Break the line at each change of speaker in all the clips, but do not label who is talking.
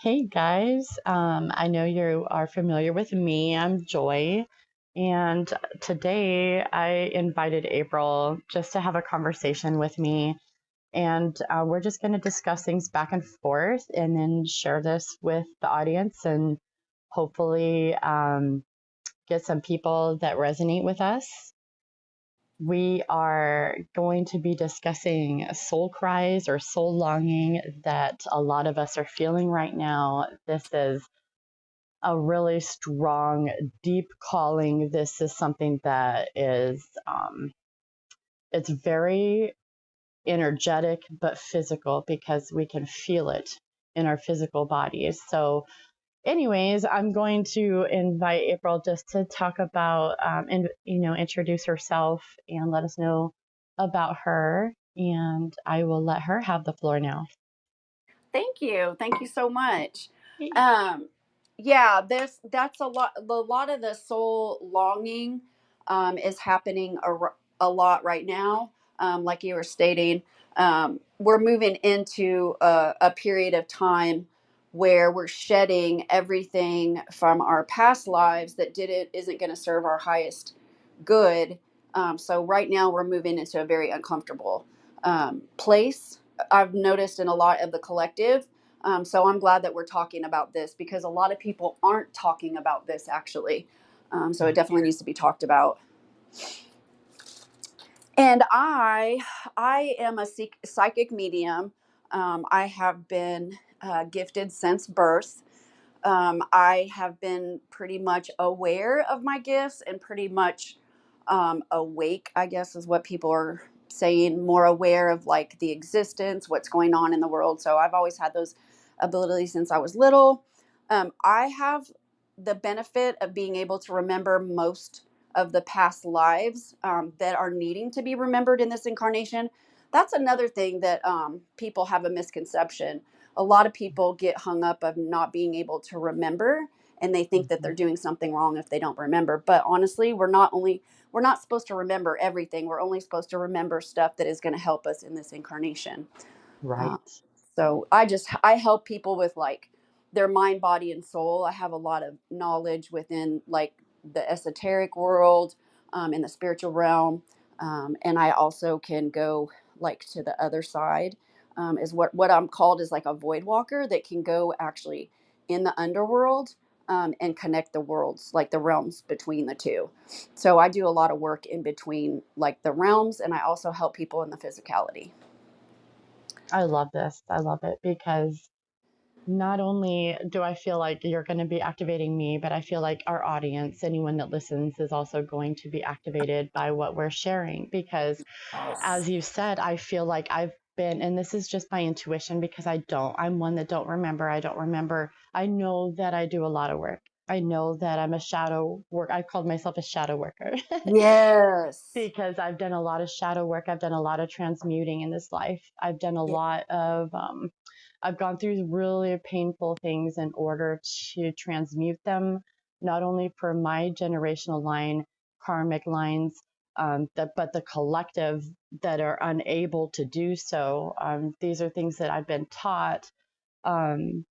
Hey guys, I know you are familiar with me. I'm Joy, and today I invited April just to have a conversation with me, and we're just going to discuss things back and forth and then share this with the audience and hopefully get some people that resonate with us. We are going to be discussing soul cries or soul longing that a lot of us are feeling right now. This is a really strong, deep calling. This is something that is, it's very energetic but physical because we can feel it in our physical bodies. So, anyways, I'm going to invite April just to talk about and introduce herself and let us know about her. And I will let her have the floor now.
Thank you. Thank you so much. Um, yeah, that's a lot of the soul longing is happening a lot right now. Like you were stating, we're moving into a period of time where we're shedding everything from our past lives that isn't going to serve our highest good. So right now we're moving into a very uncomfortable place. I've noticed in a lot of the collective. So I'm glad that we're talking about this because a lot of people aren't talking about this actually. So
Yeah.
it definitely needs to be talked about. And I am a psychic medium. I have been gifted since birth. I have been pretty much aware of my gifts and pretty much awake, I guess is what people are saying, more aware of like the existence, what's going on in the world. So I've always had those abilities since I was little. I have the benefit of being able to remember most of the past lives that are needing to be remembered in this incarnation. That's another thing that people have a misconception. A lot of people get hung up of not being able to remember, and they think that they're
Mhm.
doing something wrong if they don't remember. But honestly, we're not supposed to remember everything. We're only supposed to remember stuff that is going to help us in this incarnation. uh,
Right.
so I help people with like their mind, body, and soul. I have a lot of knowledge within like the esoteric world, in the spiritual realm, and I also can go like to the other side. Is what I'm called is like a void walker that can go actually in the underworld, and connect the worlds, like the realms between the two. So I do a lot of work in between like the realms, and I also help people in the physicality.
I love this. I love it because not only do I feel like you're going to be activating me, but I feel like our audience, anyone that listens, is also going to be activated by what we're sharing. Because,
Yes.
as you said, I feel like I've been, and this is just my intuition because I'm one that don't remember. I don't remember. I know that I do a lot of work. I know that I'm a shadow work. I called myself a shadow worker
Yes.
because I've done a lot of shadow work. I've done a lot of transmuting in this life. I've done a
Yeah.
lot of I've gone through really painful things in order to transmute them, not only for my generational line, karmic lines, but the collective that are unable to do so. These are things that I've been taught um,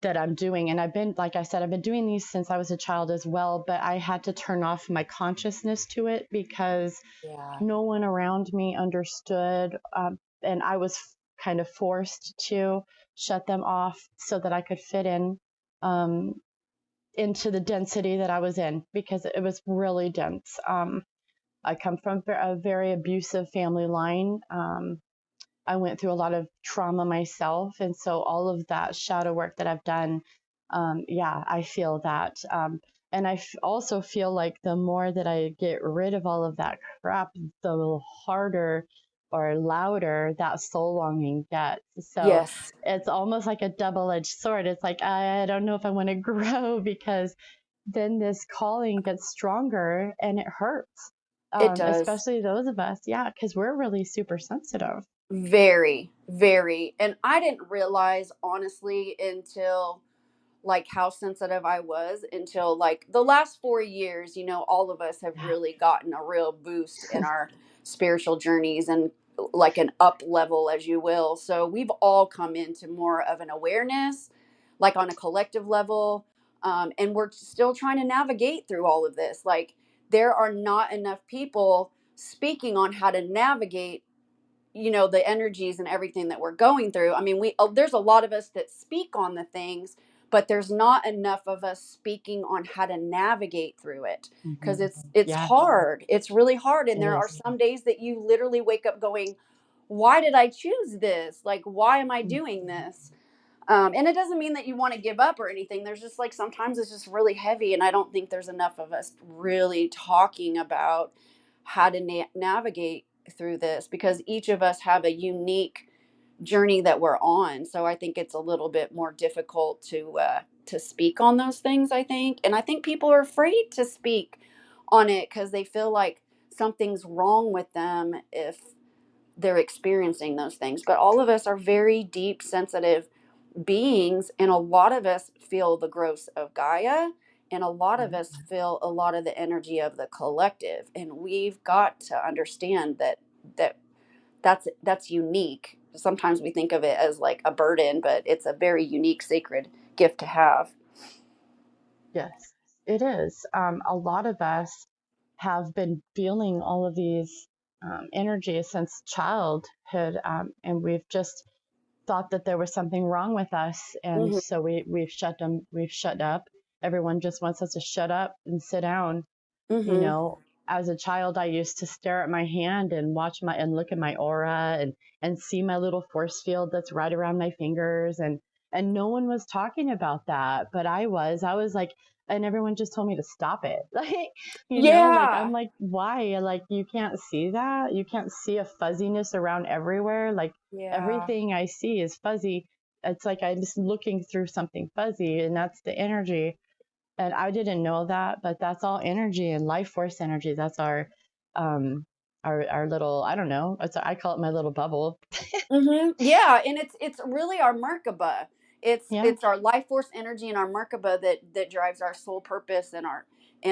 that I'm doing. And I've been, like I said, I've been doing these since I was a child as well, but I had to turn off my consciousness to it because
Yeah.
no one around me understood. And I was kind of forced to shut them off so that I could fit um, into the density that I was in because it was really dense. I come from a very abusive family line. I went through a lot of trauma myself. And so all of that shadow work that I've done, yeah, I feel that. And also feel like the more that I get rid of all of that crap, the harder or louder that soul longing gets. So
Yes,
it's almost like a double edged sword. It's like, I don't know if I want to grow because then this calling gets stronger and it hurts.
it does.
Especially those of us, yeah, because we're really super sensitive.
Very, very. And I didn't realize honestly until like how sensitive I was until like the last 4 years, all of us have
Yeah.
really gotten a real boost in our spiritual journeys and like an up level, as you will. So we've all come into more of an awareness. like on a collective level. And we're still trying to navigate through all of this. Like, there are not enough people speaking on how to navigate, the energies and everything that we're going through. I mean, there's a lot of us that speak on the things, but there's not enough of us speaking on how to navigate through it, because
Hmm.
it's
Yes,
hard. It's really hard, and
it
there are
is.
some days that you literally wake up going, why did I choose this? Like, why am I
Mm.
doing this? And it doesn't mean that you want to give up or anything. There's just like sometimes it's just really heavy, and I don't think there's enough of us really talking about how to navigate through this, because each of us have a unique journey that we're on. So I think it's a little bit more difficult to speak on those things. I think, and I think people are afraid to speak on it because they feel like something's wrong with them if they're experiencing those things. But all of us are very deep, sensitive beings, and a lot of us feel the growth of Gaia, and a lot of us feel a lot of the energy of the collective, and we've got to understand that that's unique. Sometimes we think of it as like a burden, but it's a very unique sacred gift to have.
Yes, it is. A lot of us have been feeling all of these energies since childhood, and we've just thought that there was something wrong with us, and
Mhm.
so we've shut them. We've shut up. Everyone just wants us to shut up and sit down. You
Mhm.
know, as a child, I used to stare at my hand and watch my and look at my aura and see my little force field that's right around my fingers, and no one was talking about that, but I was like, and everyone just told me to stop it. Like, like I'm
Yeah.
like, why? Like, you can't see that? You can't see a fuzziness around everywhere? Like,
Yeah.
everything I see is fuzzy. It's like I'm just looking through something fuzzy, and that's the energy. And I didn't know that, but that's all energy and life force energy. That's um, our little, I don't know. I call it my little bubble.
Yeah, and it's really our Merkaba. It's
Yeah,
it's our life force energy and our Merkaba that drives our soul purpose and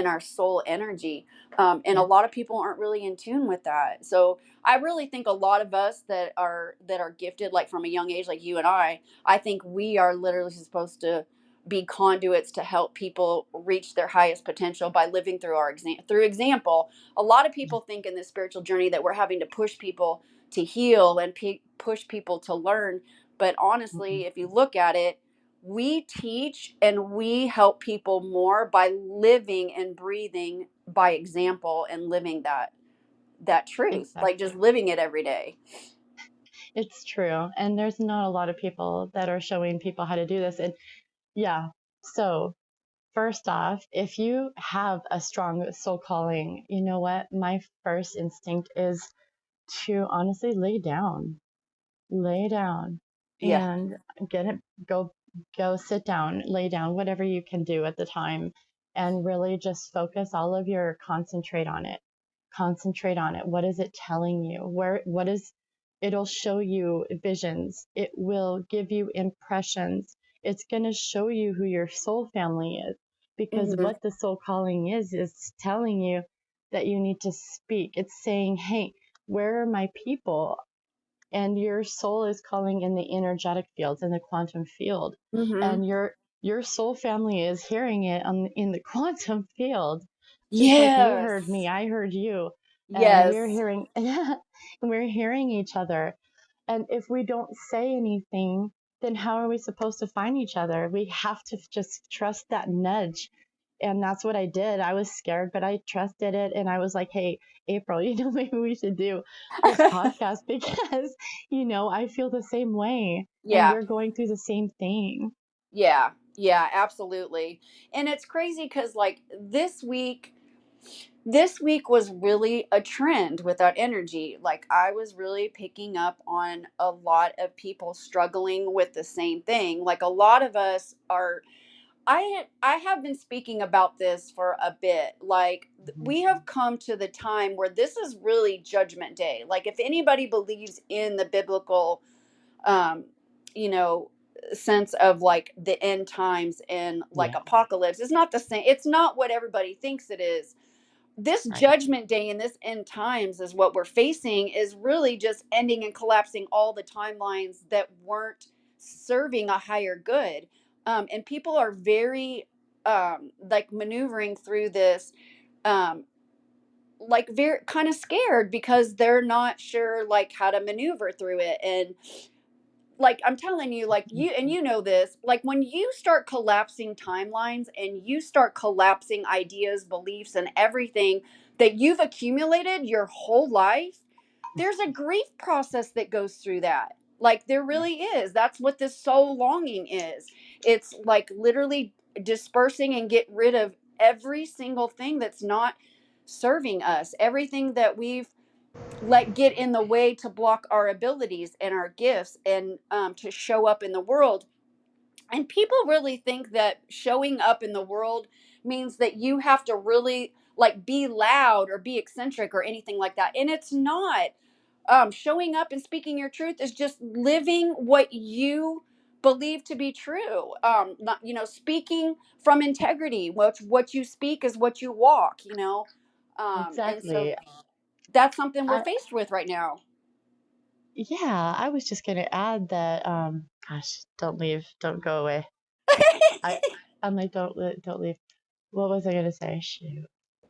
our soul energy. And a
yeah.
lot of people aren't really in tune with that. So I really think a lot of us that are gifted, like from a young age, like you and I think we are literally supposed to be conduits to help people reach their highest potential by living through our through example. A lot of people think in this spiritual journey that we're having to push people to heal and push people to learn. But
Mhm.
honestly, if you look at it, we teach and we help people more by living and breathing by example and living that truth, like just
Exactly.
living it every day.
It's true. And there's not a lot of people that are showing people how to do this. And yeah, so first off, if you have a strong soul calling, you know what? My first instinct is to honestly lay down
Yeah.
and get it go go sit down, lay down, whatever you can do at the time, and really just focus all of your concentrate on it. What is it telling you? What is It'll show you visions, it will give you impressions, it's going to show you who your soul family is, because
Hmm.
what the soul calling is telling you that you need to speak. It's saying, hey, where are my people? And your soul is calling in the energetic fields, in the quantum field,
Hmm.
and your soul family is hearing it in the quantum field, just like you heard
Yes.
me, I heard you, and we're
Yes.
hearing we're hearing each other. And if we don't say anything, then how are we supposed to find each other? We have to just trust that nudge. And that's what I did. I was scared, but I trusted it. And I was like, hey, April, maybe we should do this podcast because, I feel the same way and
Yeah.
we're going through the same thing.
Yeah. Yeah, absolutely. And it's crazy because like this week was really a trend with that energy. Like, I was really picking up on a lot of people struggling with the same thing. Like, a lot of us are, I have been speaking about this for a bit. Like,
Mhm.
we have come to the time where this is really judgment day. Like, if anybody believes in the biblical um you know sense of like the end times and like
Yeah,
apocalypse, it's not the same. It's not what everybody thinks it is. This
right.
judgment day and this end times is what we're facing, is really just ending and collapsing all the timelines that weren't serving a higher good. And people are very like maneuvering through this, um, like very kind of scared because they're not sure like how to maneuver through it. And like I'm telling you, like you and you know this, like when you start collapsing timelines and you start collapsing ideas, beliefs, and everything that you've accumulated your whole life, there's a grief process that goes through that. Like there
Yes,
really is. That's what this soul longing is. It's like literally dispersing and get rid of every single thing that's not serving us, everything that we've let get in the way to block our abilities and our gifts, and to show up in the world. And people really think that showing up in the world means that you have to really like be loud or be eccentric or anything like that, and it's not. Showing up and speaking your truth is just living what you believe to be true. Not, speaking from integrity. What you speak is what you walk. And so
exactly.
that's something we're
I
faced with right now.
Yeah, I was just gonna add that. Gosh, don't leave, don't go away. I I'm like, don't leave. What was I gonna say? Shoot.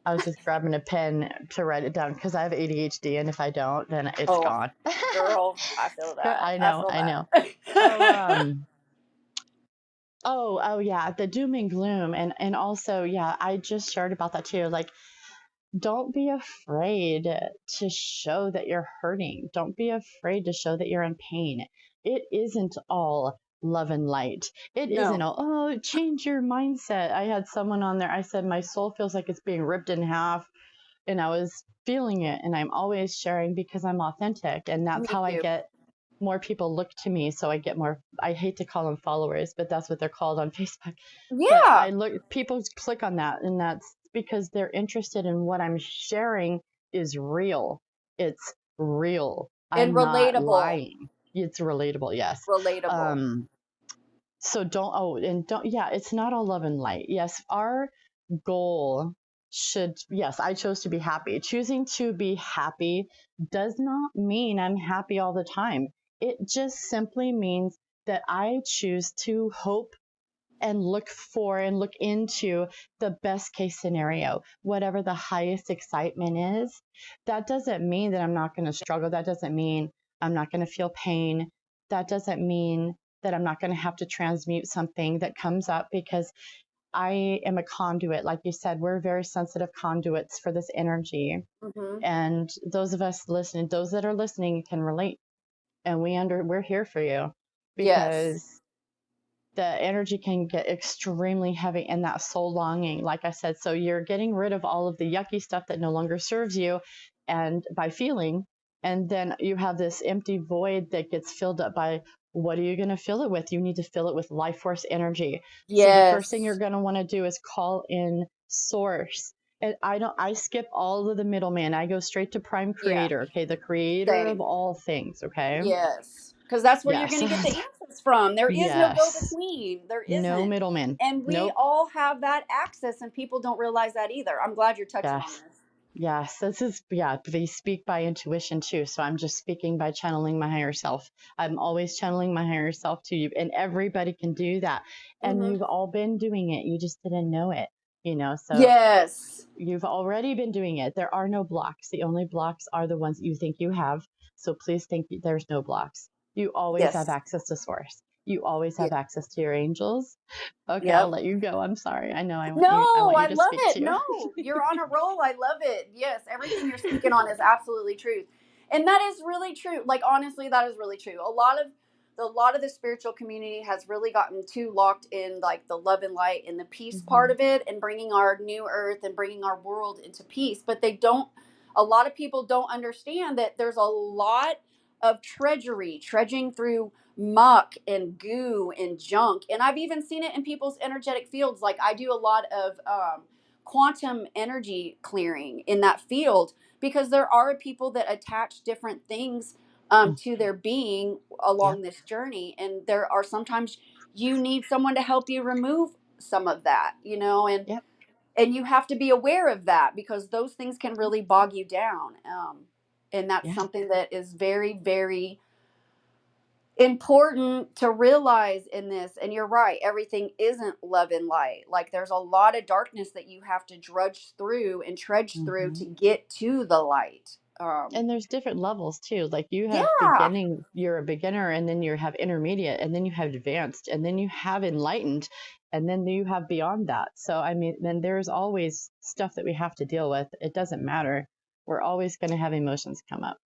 I was just grabbing a pen to write it down because I have ADHD, and if I don't, then it's
Oh,
gone.
girl, I feel that.
I
I
know,
feel
I know. Oh,
that.
oh, yeah, the doom and gloom, and also, yeah, I just shared about that too. Like, don't be afraid to show that you're hurting. Don't be afraid to show that you're in pain. It isn't all love and light. It isn't
No,
all, oh, change your mindset. I had someone on there. I said, my soul feels like it's being ripped in half. And I was feeling it. And I'm always sharing because I'm authentic. And that's
me
how I
too.
get more people look to me. So I get more, I hate to call them followers, but that's what they're called on Facebook. But I
Yeah,
look, people click on that, and that's because they're interested in what I'm sharing is real. It's real.
and
I'm not
relatable.
lying. It's relatable, yes.
Relatable.
Um, so don't, oh, and don't, yeah, it's not all love and light. Yes, our goal should, yes, I chose to be happy. Choosing to be happy does not mean I'm happy all the time. It just simply means that I choose to hope and look for and look into the best case scenario, whatever the highest excitement is. That doesn't mean that I'm not going to struggle. That doesn't mean I'm not going to feel pain. That doesn't mean that I'm not going to have to transmute something that comes up because I am a conduit. Like you said, we're very sensitive conduits for this energy.
Hmm.
And those of us listening, those that are listening can relate. And we're here for you
Yes.
because the energy can get extremely heavy and that soul longing, like I said. So you're getting rid of all of the yucky stuff that no longer serves you, and by feeling, and then you have this empty void that gets filled up by, what are you going to fill it with? You need to fill it with life force energy. So the first thing you're
Yes.
going to want to do is call in source. And I skip all of the middleman. I go straight to prime
Yeah.
creator. Okay, the creator of
Same.
all things. Okay.
Yes. Because that's where you're
Yes.
going to get the answers from. There is no go
Yes.
between. There
No
isn't.
middleman.
And we
Nope.
all have that access, and people don't realize that either. I'm glad you're touching on
Yes.
this.
Yes. This is, yeah, they speak by intuition too. So I'm just speaking by channeling my higher self. I'm always channeling my higher self to you, and everybody can do that. And
Hmm.
you've all been doing it. You just didn't know it, so
Yes.
you've already been doing it. There are no blocks. The only blocks are the ones you think you have. So please think there's no blocks. You always have
Yes.
access to source. You always
Yeah.
have access to your angels. Okay, I'll
Yep.
let you go. I'm sorry. I know I
No,
want you
I
to
love
speak
it.
too.
No, you're on a roll. I love it. Yes, everything you're speaking on is absolutely truth. And that is really true. Like honestly, that is really true. A lot of the spiritual community has really gotten too locked in like the love and light and the peace part
Mhm.
of it and bringing our new earth and bringing our world into peace, but they don't a lot of people don't understand that there's a lot of treachery trudging through muck and goo and junk. And I've even seen it in people's energetic fields. Like I do a lot of quantum energy clearing in that field because there are people that attach different things to their being
Yep.
along this journey. And there are sometimes you need someone to help you remove some of that,
Yep.
and you have to be aware of that because those things can really bog you down. And that's
Yeah.
something that is very, very important to realize in this. And you're right, everything isn't love and light. Like there's a lot of darkness that you have to drudge through and trudge through
Hmm.
to get to the light.
And there's different levels too. Like you have
Yeah.
beginning, you're a beginner, and then you have intermediate, and then you have advanced, and then you have enlightened, and then you have beyond that. So, I mean, then there's always stuff that we have to deal with. It doesn't matter. We're always going to have emotions come up.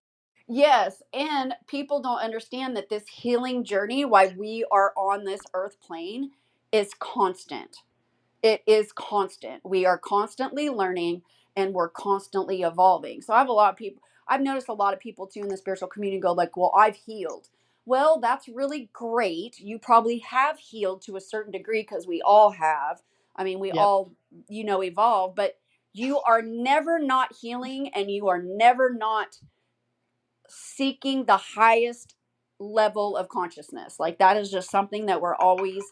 Yes, and people don't understand that this healing journey, why we are on this earth plane, is constant. It is constant. We are constantly learning and we're constantly evolving. So I have a lot of people, I've noticed a lot of people too in the spiritual community go like, "Well, I've healed." Well, that's really great. You probably have healed to a certain degree because we all have. I mean, we
Yep.
all, evolve, but you are never not healing and you are never not seeking the highest level of consciousness. Like that is just something that we're always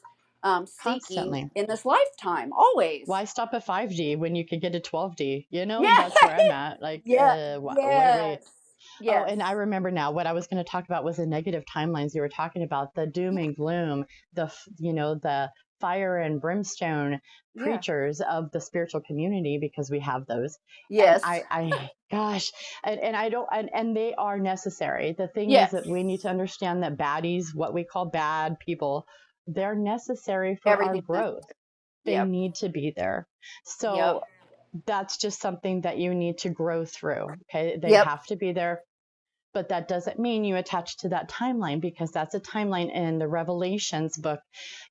seeking
Constantly.
in this lifetime. Always.
Why stop at 5D when you could get to 12D? You know,
Yeah.
that's where I'm at. Like,
Yeah.
what are we?
Yes.
Oh,
Yes.
and I remember now what I was going to talk about was the negative timelines you were talking about, the doom and gloom, the fire and brimstone
Yeah.
preachers of the spiritual community, because we have those. And
Yes.
gosh, and I don't, and they are necessary. The thing is
Yes.
that we need to understand that baddies, what we call bad people, they're necessary for our
Everything's
growth.
necessary.
They
Yep.
need to be there.
Yep.
So that's just something that you need to grow through. Okay. They
Yep.
have to be there, but that doesn't mean you attach to that timeline, because that's a timeline in the Revelations book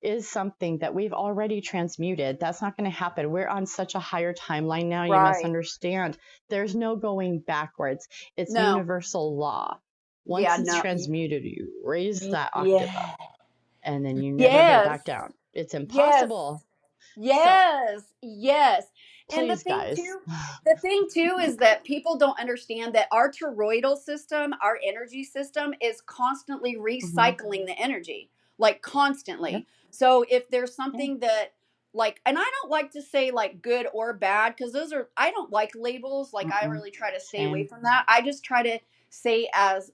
is something that we've already transmuted. That's not going to happen. We're on such a higher timeline now. You must
Right.
understand there's no going backwards. It's
No.
universal law.
Yeah.
Once it's
No.
transmuted, you raise that octave up
Yeah.
and then you never go
Yes.
back down. It's
Yes.
impossible. So
Yes, yes. And
please, guys.
the thing too is that people don't understand that our toroidal system, our energy system is constantly
Hmm.
recycling the energy, like
Yep.
constantly. So if there's
Yeah.
something that like, and I don't like to say like good or bad because those are, I don't like labels. Like I
Mm-mm.
really try to stay away
Same.
from that. I just try to say as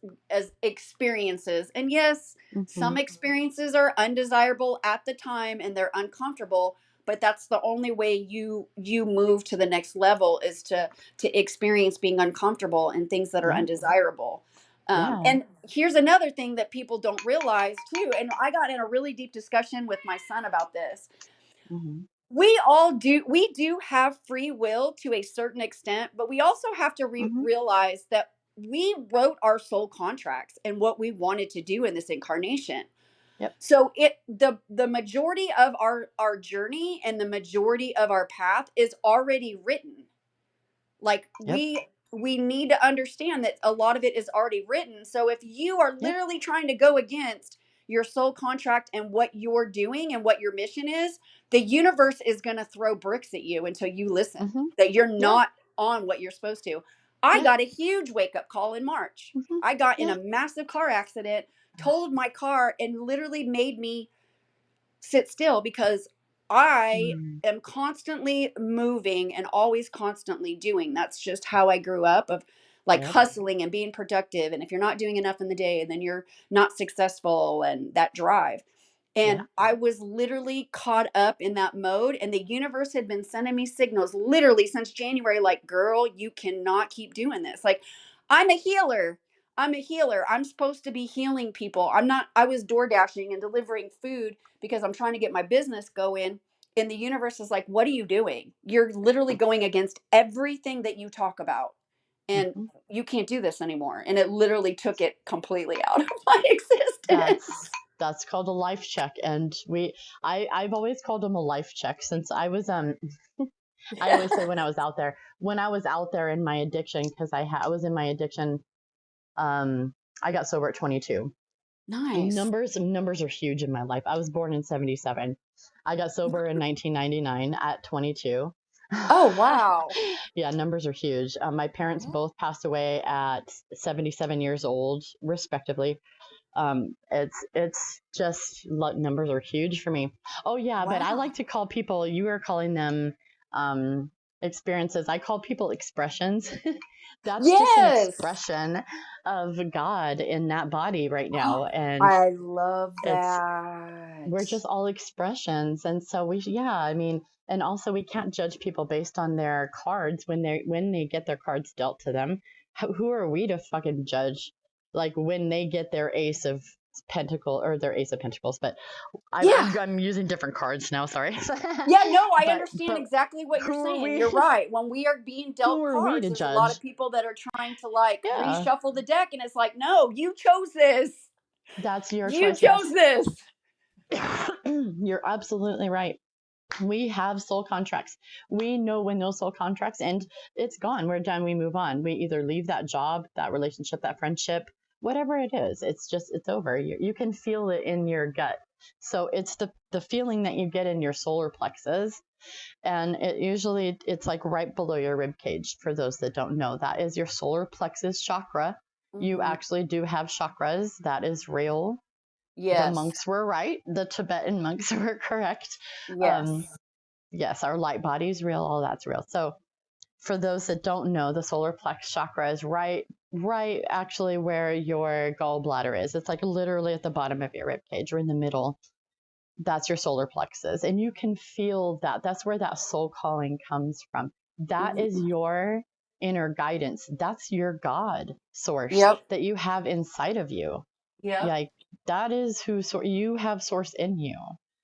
experiences. And yes,
Hmm.
some experiences are undesirable at the time and they're uncomfortable, but that's the only way you move to the next level is to experience being uncomfortable and things that are
Yeah.
undesirable.
Yeah.
And here's another thing that people don't realize too, and I got in a really deep discussion with my son about this.
Hmm.
We do have free will to a certain extent, but we also have to
Hmm.
realize that we wrote our soul contracts and what we wanted to do in this incarnation.
Yep.
So the majority of our journey and the majority of our path is already written. Like
Yep.
we need to understand that a lot of it is already written. So if you are
Yep.
literally trying to go against your soul contract and what you're doing and what your mission is, the universe is going to throw bricks at you until you listen
Hmm.
that you're
Yeah.
not on what you're supposed to. I
Yeah.
got a huge wake up call in March.
Hmm.
I got in
Yeah.
a massive car accident, totaled my car, and literally made me sit still because I
Mm.
am constantly moving and always constantly doing. That's just how I grew up of like
Yep.
hustling and being productive. And if you're not doing enough in the day, then you're not successful and that drive. And
Yep.
I was literally caught up in that mode. And the universe had been sending me signals literally since January, like, girl, you cannot keep doing this. Like, I'm a healer. I'm a healer. I'm supposed to be healing people. I'm not, I was door dashing and delivering food because I'm trying to get my business going. And the universe is like, what are you doing? You're literally going against everything that you talk about. And
Hmm.
you can't do this anymore. And it literally took it completely out of my existence.
That's called a life check, and I've always called them a life check since I was I always say when I was out there in my addiction, because I was in my addiction. I got sober at 22.
Nice.
Numbers are huge in my life. I was born in 77. I got sober in 1999 at 22.
Oh, wow.
Yeah, numbers are huge. My parents both passed away at 77 years old, respectively. It's just numbers are huge for me. Oh yeah, but I
Wow.
like to call people. You are calling them experiences. I call people expressions. That's just an
Yes.
expression of God in that body right now. And
I love
it's,
that.
we're just all expressions. And so yeah, I mean, and also we can't judge people based on their cards when they get their cards dealt to them. Who are we to fucking judge? Like when they get their ace of pentacle or their ace of pentacles, but
Yeah.
I'm using different cards now. Sorry,
Yeah, no, I understand
but
exactly what you're
who are
saying.
we?
You're right. When we are being
Who
dealt
are we
cards,
to
there's a lot of
judge?
people that are trying to like
Yeah,
reshuffle the deck, and it's like, no, you chose this.
that's your
You
choice. Yes,
chose this.
you're absolutely right. We have soul contracts. We know when those soul contracts end, it's gone. We're done. We move on. We either leave that job, that relationship, that friendship, whatever it is. It's over. You can feel it in your gut. So it's the feeling that you get in your solar plexus, and it's like right below your rib cage. For those that don't know, that is your solar plexus chakra. You
Mm-hmm.
actually do have chakras. That is real. The
Yes.
monks were right. The Tibetan monks were correct.
Yes.
Yes, our light body is real. All that's real. So for those that don't know, the solar plex chakra is right actually where your gallbladder is. It's like literally at the bottom of your rib cage or in the middle. That's your solar plexus. And you can feel that. That's where that soul calling comes from. That is
Mm-hmm.
your inner guidance. That's your God source
Yep.
that you have inside of you.
Yep.
Like that is who you have source in you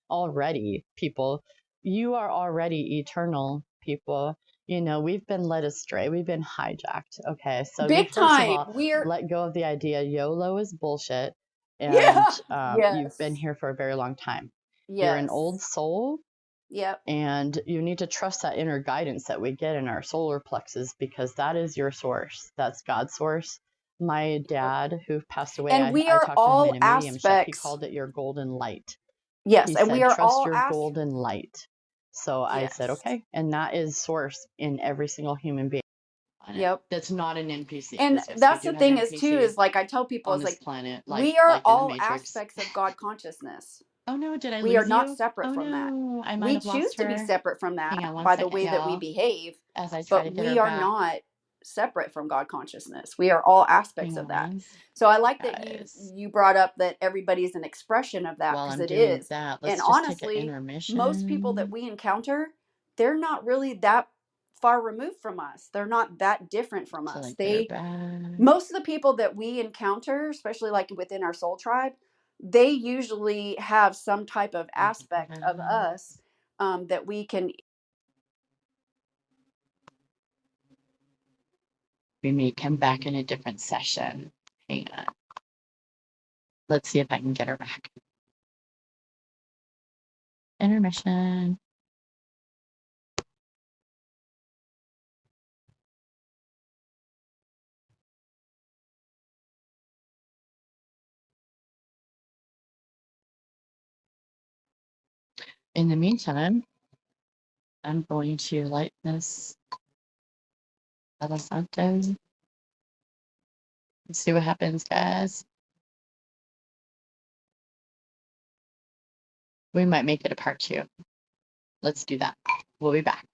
already, people. You are already eternal, people. We've been led astray. We've been hijacked. Okay. So we
Big
first of
time.
all
We're
let go of the idea YOLO is bullshit. And
yeah.
you've been
Yes.
here for a very long time. You're an
Yes.
old soul,
Yep.
and you need to trust that inner guidance that we get in our solar plexus, because that is your source. That's God's source. My
Yep.
dad, who passed away,
And we
I
are
talked to him in
all
a mediumship. He
aspects.
called it your golden light.
Yes,
He
and we
said,
are
trust
all
your
aspects.
golden light. So I said,
Yes.
okay. And that is source in every single human being on it.
Yep.
That's not an NPC.
And
Because yes, we
that's
do
the
have
thing is too
NPCs
is like I tell people
on
is
this
like
planet,
we are
like in the
all
Matrix.
aspects of God consciousness.
Oh no, did I
We are
lose
not
you?
separate
Oh
from that.
no, I might
We
have
choose
lost
to be
her.
separate from
Hang
that
on one
by the
second,
way that we
y'all,
behave,
as I try to
but
get her
we are
back.
not separate from God consciousness. We are all aspects
Hang
of
on
that.
one,
So I like that you
guys.
you brought up that everybody is an expression of that
While
because
I'm
it
doing
is.
that,
And
let's just take an
honestly, most people that
intermission.
we encounter, they're not really that far removed from us. They're not that different from
So
us.
like get her
They
back.
most of the people that we encounter, especially like within our soul tribe, they usually have some type of aspect of us that we can.
We may come back in a different session. Hang on. Let's see if I can get her back. Intermission. In the meantime, I'm going to light this Palo Santo. Let's see what happens, guys. We might make it a part 2. Let's do that. We'll be back.